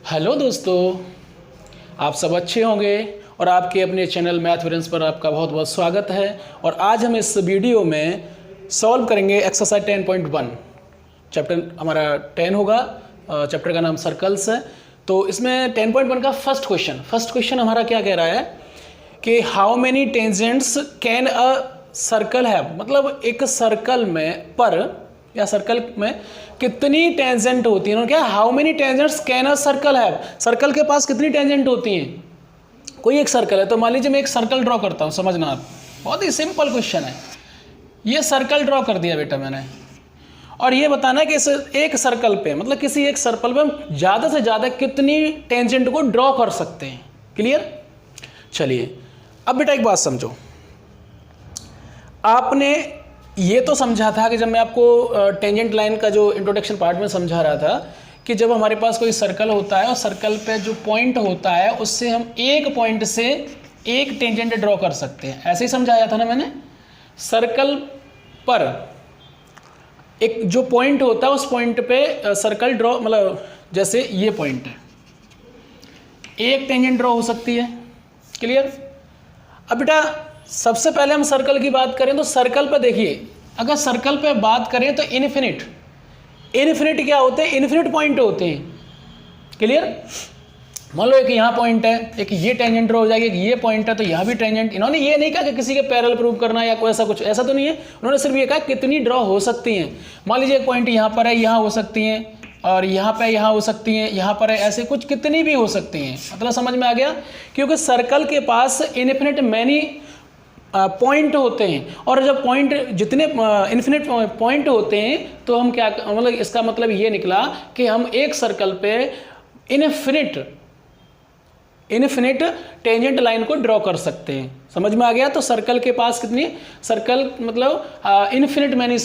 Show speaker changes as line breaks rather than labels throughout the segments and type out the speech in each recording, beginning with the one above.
Hello दोस्तों, आप सब अच्छे होंगे और आपके अपने चैनल मैथ फ्रेंड्स पर आपका बहुत बहुत स्वागत है। और आज हम इस वीडियो में सॉल्व करेंगे एक्सरसाइज 10.1। चैप्टर हमारा 10 होगा। चैप्टर का नाम सर्कल्स है। तो इसमें 10.1 का फर्स्ट क्वेश्चन हमारा क्या कह रहा है कि how many tangents can a circle have, मतलब एक सर्कल में या सर्कल में कितनी टेंजेंट होती है। क्या how many tangents can a circle have, circle के पास कितनी टेंजेंट होती हैं। कोई एक सर्कल है, तो मान लीजिए मैं एक सर्कल ड्रॉ करता हूँ, समझना आप, बहुत ही सिंपल क्वेश्चन है। ये सर्कल ड्रॉ कर दिया बेटा मैंने, और ये बताना है कि इस एक सर्कल पे, मतलब किसी एक सर्कल पे हम ज़्यादा से ज़्यादा कितनी टेंजेंट को ड्रॉ कर सकते हैं। क्लियर? चलिए अब बेटा एक बात समझो। आपने ये तो समझा था कि जब मैं आपको टेंजेंट लाइन का जो इंट्रोडक्शन पार्ट में समझा रहा था कि जब हमारे पास कोई सर्कल होता है और सर्कल पे जो पॉइंट होता है उससे हम एक पॉइंट से एक टेंजेंट ड्रॉ कर सकते हैं। ऐसे ही समझाया था ना मैंने। सर्कल पर एक जो पॉइंट होता है उस पॉइंट पे सर्कल ड्रॉ, मतलब जैसे ये पॉइंट है, एक टेंजेंट ड्रॉ हो सकती है। क्लियर? अब बेटा सबसे पहले हम सर्कल की बात करें तो सर्कल पर देखिए, अगर सर्कल पे बात करें तो इन्फिनिट क्या होते हैं, इन्फिनिट पॉइंट होते हैं। क्लियर? मान लो एक यहाँ पॉइंट है, एक ये टेंजेंट ड्रॉ हो जाएगी, एक ये पॉइंट है तो यहाँ भी टेंजेंट। इन्होंने ये नहीं कहा कि किसी के पैरेलल प्रूव करना या कोई ऐसा कुछ, ऐसा तो नहीं है। उन्होंने सिर्फ ये कहा कितनी ड्रॉ हो सकती हैं। मान लीजिए एक पॉइंट यहाँ पर है, यहाँ हो सकती हैं, और यहाँ पे यहाँ हो सकती हैं, यहाँ पर है, ऐसे कुछ कितनी भी हो सकती हैं। मतलब समझ में आ गया? क्योंकि सर्कल के पास इन्फिनिट मैनी पॉइंट होते हैं, और जब पॉइंट जितने इन्फिनिट पॉइंट होते हैं तो हम क्या, मतलब इसका मतलब ये निकला कि हम एक सर्कल पे इन्फिनिट टेंजेंट लाइन को ड्रॉ कर सकते हैं। समझ में आ गया? तो सर्कल के पास कितनी, सर्कल मतलब इन्फिनिट मैनी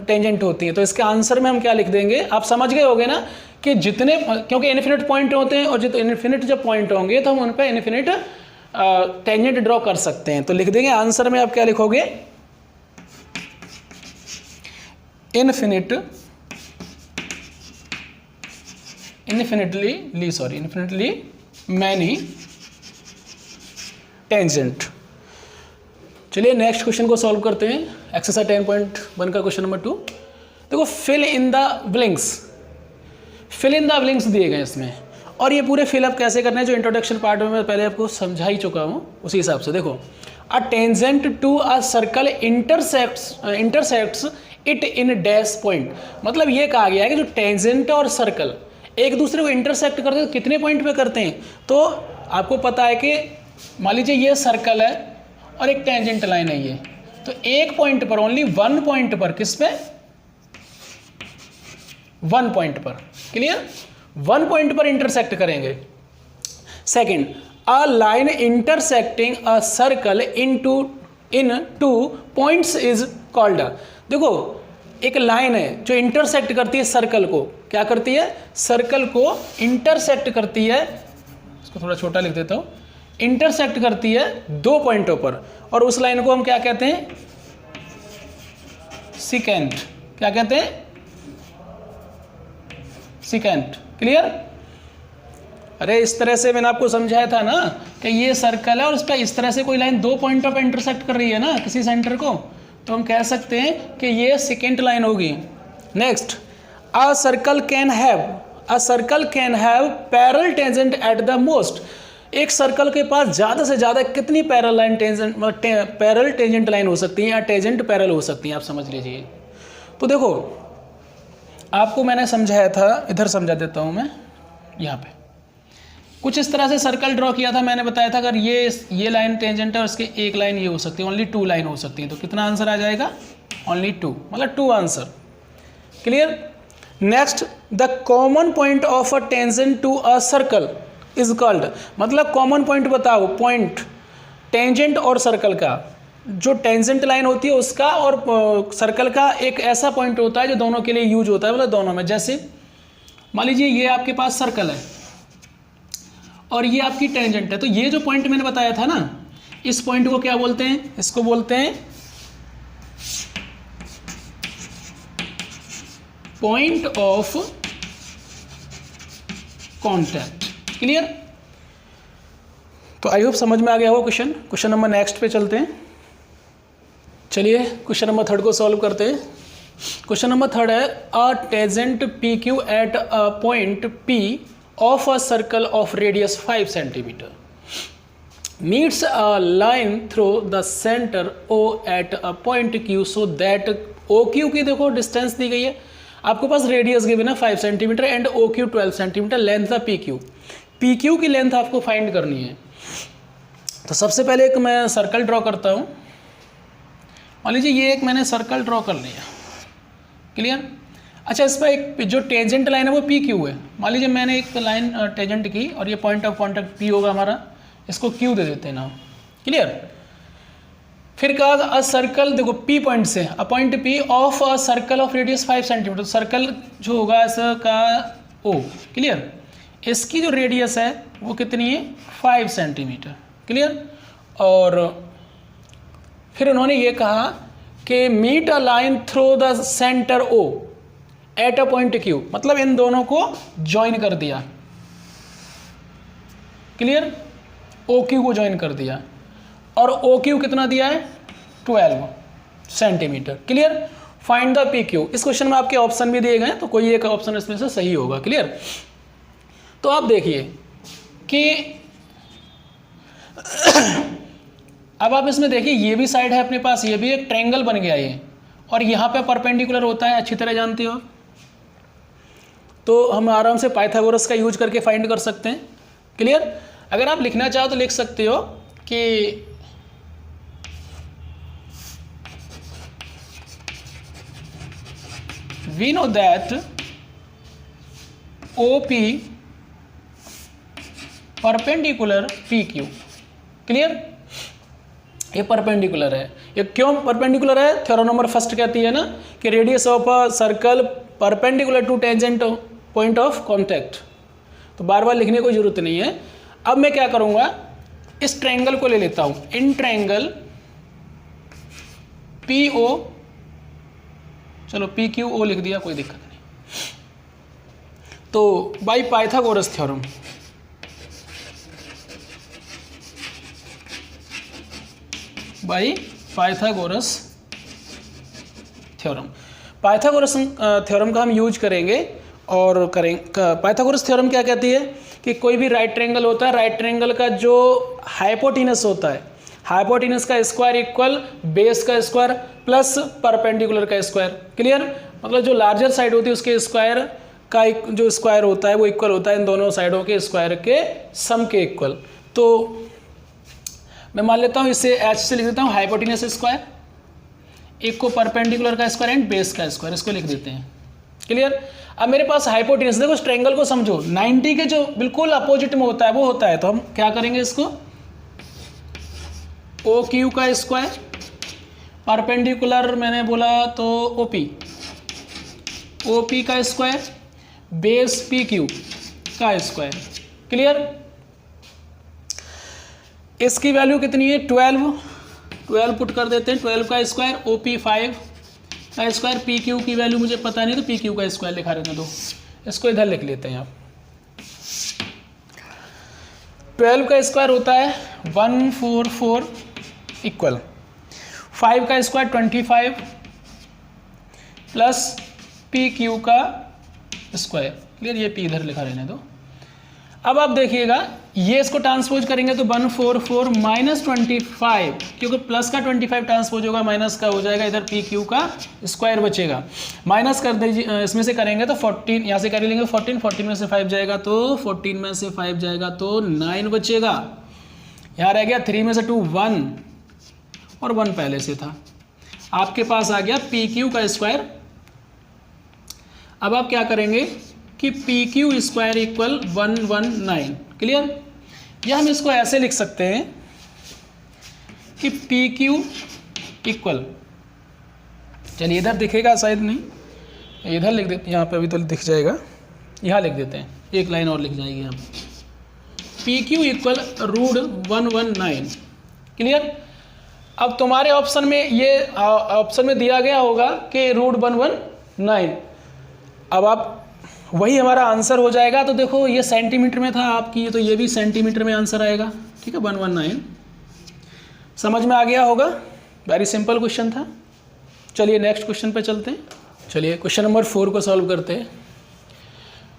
टेंजेंट होती है। तो इसके आंसर में हम क्या लिख देंगे, आप समझ गए होंगे ना कि जितने, क्योंकि इन्फिनिट पॉइंट होते हैं और जितने इन्फिनिट जब पॉइंट होंगे तो हम उन पर इन्फिनिट टेंजेंट ड्रॉ कर सकते हैं। तो लिख देंगे आंसर में, आप क्या लिखोगे, इन्फिनिटली मैनी टेंजेंट। चलिए नेक्स्ट क्वेश्चन को सॉल्व करते हैं। एक्सरसाइज 10.1 का क्वेश्चन नंबर 2। देखो फिल इन द ब्लिंक्स दिए गए इसमें, और ये पूरे फिलअप कैसे करना है जो इंट्रोडक्शन पार्ट में मैं पहले आपको समझा ही चुका हूँ, उसी हिसाब से देखो। A tangent to a circle intersects it in dash point, मतलब ये कहा गया है कि जो टेंजेंट और सर्कल एक दूसरे को इंटरसेक्ट करते हैं तो कितने पॉइंट पे करते हैं। तो आपको पता है कि मान लीजिए ये सर्कल है और एक टेंजेंट लाइन है ये, तो एक पॉइंट पर, ओनली वन पॉइंट पर, किस पे, वन पॉइंट पर। क्लियर? वन पॉइंट पर इंटरसेक्ट करेंगे। Second, a line intersecting a circle in two points is called. देखो एक लाइन है जो इंटरसेक्ट करती है सर्कल को, क्या करती है, सर्कल को इंटरसेक्ट करती है, इसको थोड़ा छोटा लिख देता हूं, इंटरसेक्ट करती है दो पॉइंटों पर, और उस लाइन को हम क्या कहते हैं, सिकेंट। क्या कहते हैं, सिकेंट। क्लियर? अरे इस तरह से मैंने आपको समझाया था ना कि ये सर्कल है और इस पर इस तरह से कोई लाइन दो पॉइंटों पर इंटरसेक्ट कर रही है ना किसी सेंटर को, तो हम कह सकते हैं कि ये सेकेंड लाइन होगी। Next, a circle can have parallel tangent at the most. एक सर्कल के पास ज़्यादा से ज़्यादा कितनी पैरेलल टेंजेंट लाइन हो सकती है या टेंजेंट पैरेलल हो सकती हैं, आप समझ लीजिए। तो देखो आपको मैंने समझाया था, इधर समझा देता हूँ मैं, यहाँ पे कुछ इस तरह से सर्कल ड्रॉ किया था। मैंने बताया था अगर ये लाइन टेंजेंट है और इसकी एक लाइन ये हो सकती है, ओनली टू लाइन हो सकती है, तो कितना आंसर आ जाएगा, ओनली टू, मतलब two answer. Clear? Next, the common point of a tangent to a circle is called, मतलब कॉमन पॉइंट बताओ, पॉइंट टेंजेंट और सर्कल का, जो टेंजेंट लाइन होती है उसका और सर्कल का एक ऐसा पॉइंट होता है जो दोनों के लिए यूज होता है, मतलब दोनों में। जैसे मान लीजिए ये आपके पास सर्कल है और ये आपकी टेंजेंट है, तो ये जो पॉइंट मैंने बताया था ना, इस पॉइंट को क्या बोलते हैं, इसको बोलते हैं पॉइंट ऑफ कॉन्टैक्ट। क्लियर? तो आई होप समझ में आ गया होगा क्वेश्चन नंबर नेक्स्ट पे चलते हैं। चलिए क्वेश्चन नंबर 3 को सॉल्व करते हैं। क्वेश्चन नंबर 3 है a tangent P Q at a point P of a circle of radius 5 centimetre meets a line through the centre O at a point Q so that O Q की देखो distance दी गई है, आपके पास radius given है 5 centimetre and O Q 12 centimetre, length है P Q. P Q की length आपको find करनी है। तो सबसे पहले एक मैं सर्कल ड्रॉ करता हूँ। मान लीजिए ये एक मैंने सर्कल ड्रॉ कर लिया। क्लियर? अच्छा, इस पर एक जो टेंजेंट लाइन है वो पी क्यू है। मान लीजिए मैंने एक लाइन टेंजेंट की और ये पॉइंट ऑफ कॉन्टैक्ट पी होगा हमारा, इसको क्यू दे देते हैं ना। क्लियर? फिर कहा अ सर्कल, देखो पी पॉइंट से अ point P of a circle of radius 5 centimetre, circle जो होगा इसका ओ। क्लियर? इसकी जो रेडियस है वो कितनी है? 5 सेंटीमीटर। क्लियर? और फिर उन्होंने ये कहा कि meet a line through the centre O at a point Q, मतलब इन दोनों को ज्वाइन कर दिया। क्लियर? ओ क्यू को ज्वाइन कर दिया और ओ क्यू कितना दिया है? 12 centimetre. Clear? Find the P Q. इस क्वेश्चन में आपके ऑप्शन भी दिए गए, तो कोई एक ऑप्शन इसमें से सही होगा। क्लियर? तो आप देखिए कि अब आप इसमें देखिए ये भी साइड है अपने पास, ये भी एक ट्रायंगल बन गया ये, और यहाँ पे परपेंडिकुलर होता है, अच्छी तरह जानते हो। तो हम आराम से पाइथागोरस का यूज करके फाइंड कर सकते हैं। क्लियर? अगर आप लिखना चाहो तो लिख सकते हो कि we know that O P perpendicular P Q. Clear? ये परपेंडिकुलर है। ये क्यों परपेंडिकुलर है? थ्योरम नंबर फर्स्ट कहती है ना कि radius of a circle perpendicular to tangent point of contact. तो बार बार लिखने की जरूरत नहीं है। अब मैं क्या करूंगा, इस ट्रायंगल को ले लेता हूं, इन ट्रायंगल पी ओ, चलो पी क्यू ओ लिख दिया, कोई दिक्कत नहीं। तो by Pythagoras theorem, by Pythagoras theorem, Pythagoras theorem का हम यूज करेंगे और पाइथागोरस थ्योरम क्या कहती है कि कोई भी राइट ट्रायंगल होता है, राइट ट्रायंगल का जो हाइपोटेनस होता है, हाइपोटेनस का स्क्वायर इक्वल बेस का स्क्वायर प्लस परपेंडिकुलर का स्क्वायर। क्लियर? मतलब जो लार्जर साइड होती है उसके स्क्वायर का जो स्क्वायर होता है वो इक्वल होता है इन दोनों साइडों के स्क्वायर के सम के इक्वल। तो मैं मान लेता हूँ इसे एच से लिख देता हूँ, हाइपोटेनस स्क्वायर, एक को परपेंडिकुलर का स्क्वायर एंड बेस का स्क्वायर, इसको लिख देते हैं। क्लियर? अब मेरे पास हाइपोटेनस, देखो इस ट्रायंगल को समझो, 90 के जो बिल्कुल अपोजिट में होता है वो होता है, तो हम क्या करेंगे इसको ओ क्यू का स्क्वायर, परपेंडिकुलर मैंने बोला तो ओपी, ओपी का स्क्वायर, बेस पी क्यू का स्क्वायर। क्लियर? इसकी वैल्यू कितनी है? 12 पुट कर देते हैं, 12 का स्क्वायर, ओपी 5 का स्क्वायर, पी क्यू की वैल्यू मुझे पता नहीं तो पी क्यू का स्क्वायर लिखा रहने दो, इसको इधर लिख लेते हैं आप। 12 का स्क्वायर होता है 144 इक्वल 5 का स्क्वायर 25 प्लस पी क्यू का स्क्वायर। क्लियर? ये पी इधर लिखा रहने दो। अब आप देखिएगा ये इसको ट्रांसपोज करेंगे तो 144 माइनस 25, क्योंकि प्लस का 25 ट्रांसपोज होगा माइनस का हो जाएगा, इधर पी क्यू का स्क्वायर बचेगा, माइनस कर दीजिए, इसमें से करेंगे तो 14, यहाँ से कर लेंगे 14 में से 5 जाएगा तो 14 में से 5 जाएगा तो 9 बचेगा, यहाँ रह गया 3 में से 2 1 और 1 पहले से था, आपके पास आ गया पी क्यू का स्क्वायर। अब आप क्या करेंगे कि P Q square equal 119। Clear? या हम इसको ऐसे लिख सकते हैं कि पी क्यू इक्वल, चलिए इधर दिखेगा शायद नहीं, इधर लिख देते, यहाँ पे अभी तो दिख जाएगा, यहाँ लिख देते हैं, एक लाइन और लिख जाएगी यहाँ, पी क्यू इक्वल √119। क्लियर? अब तुम्हारे ऑप्शन में ये ऑप्शन में दिया गया होगा कि √119। अब आप वही हमारा आंसर हो जाएगा। तो देखो ये सेंटीमीटर में था आपकी, तो ये भी सेंटीमीटर में आंसर आएगा, ठीक है, 119। समझ में आ गया होगा, वेरी सिंपल क्वेश्चन था। चलिए नेक्स्ट क्वेश्चन पे चलते हैं। चलिए क्वेश्चन नंबर 4 को सॉल्व करते हैं।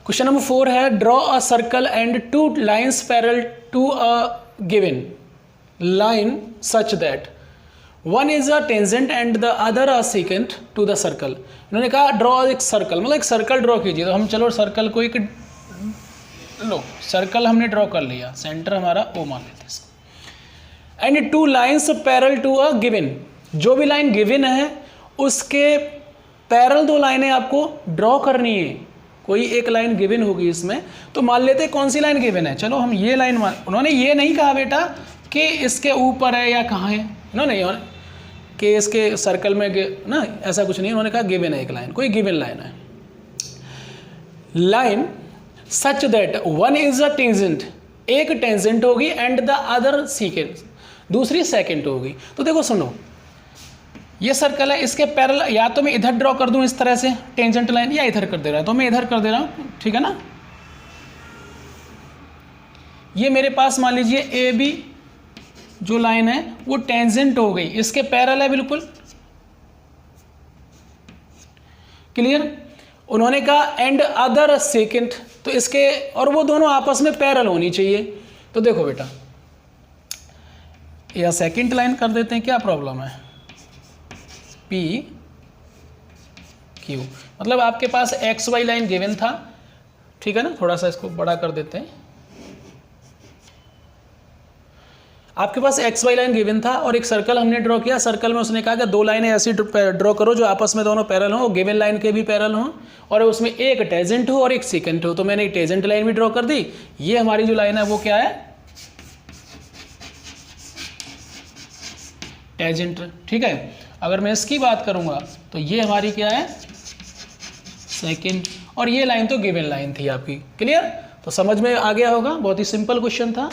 क्वेश्चन नंबर 4 है draw a circle and 2 lines parallel to a given line such that one is a tangent and the other a secant to the circle. इन्होंने कहा ड्रॉ एक सर्कल, मतलब एक circle draw कीजिए। तो हम चलो सर्कल को एक लो, सर्कल हमने ड्रॉ कर लिया, सेंटर हमारा ओ मान लेते हैं। And 2 lines parallel to a given, जो भी लाइन गिवन है उसके पैरेलल 2 लाइनें आपको ड्रॉ करनी है। कोई एक लाइन गिवन होगी इसमें, तो मान लेते हैं कौन सी लाइन गिवन है। चलो हम ये लाइन उन्होंने ये नहीं कहा बेटा कि इसके ऊपर है या कहाँ है, इन्होंने कि इसके सर्कल में ना, ऐसा कुछ नहीं, उन्होंने कहा गिवन है एक लाइन, कोई गिवन लाइन है। Line such that one is a tangent, एक टेंजेंट होगी एंड द अदर सीकेंट, दूसरी सेकेंट होगी। तो देखो सुनो, ये सर्कल है, इसके पैरेलल या तो मैं इधर ड्रॉ कर दूं इस तरह से टेंजेंट लाइन, या इधर कर दे रहा है, तो मैं इधर कर दे रहा हूं, ठीक है ना। ये मेरे पास मान लीजिए ए बी जो लाइन है वो टेंजेंट हो गई, इसके पैरेलल है बिल्कुल, क्लियर। उन्होंने कहा एंड अदर सेकेंड, तो इसके और वो दोनों आपस में पैरेलल होनी चाहिए। तो देखो बेटा, या सेकेंड लाइन कर देते हैं, क्या प्रॉब्लम है, पी क्यू, मतलब आपके पास एक्स वाई लाइन गिवन था, ठीक है ना। थोड़ा सा इसको बड़ा कर देते हैं। आपके पास एक्स वाई लाइन गिवन था और एक सर्कल हमने ड्रॉ किया। सर्कल में उसने कहा कि 2 लाइनें ऐसी ड्रॉ करो जो आपस में दोनों पैरेलल हो, गिवन लाइन के भी पैरेलल हो, और उसमें एक टेंजेंट हो और एक सेकेंट हो। तो मैंने एक टेंजेंट लाइन भी ड्रॉ कर दी। ये हमारी जो लाइन है वो क्या है, टेंजेंट, ठीक है। अगर मैं इसकी बात करूंगा तो ये हमारी क्या है, सेकेंड, और ये लाइन तो गिवन लाइन थी आपकी, क्लियर। तो समझ में आ गया होगा, बहुत ही सिंपल क्वेश्चन था।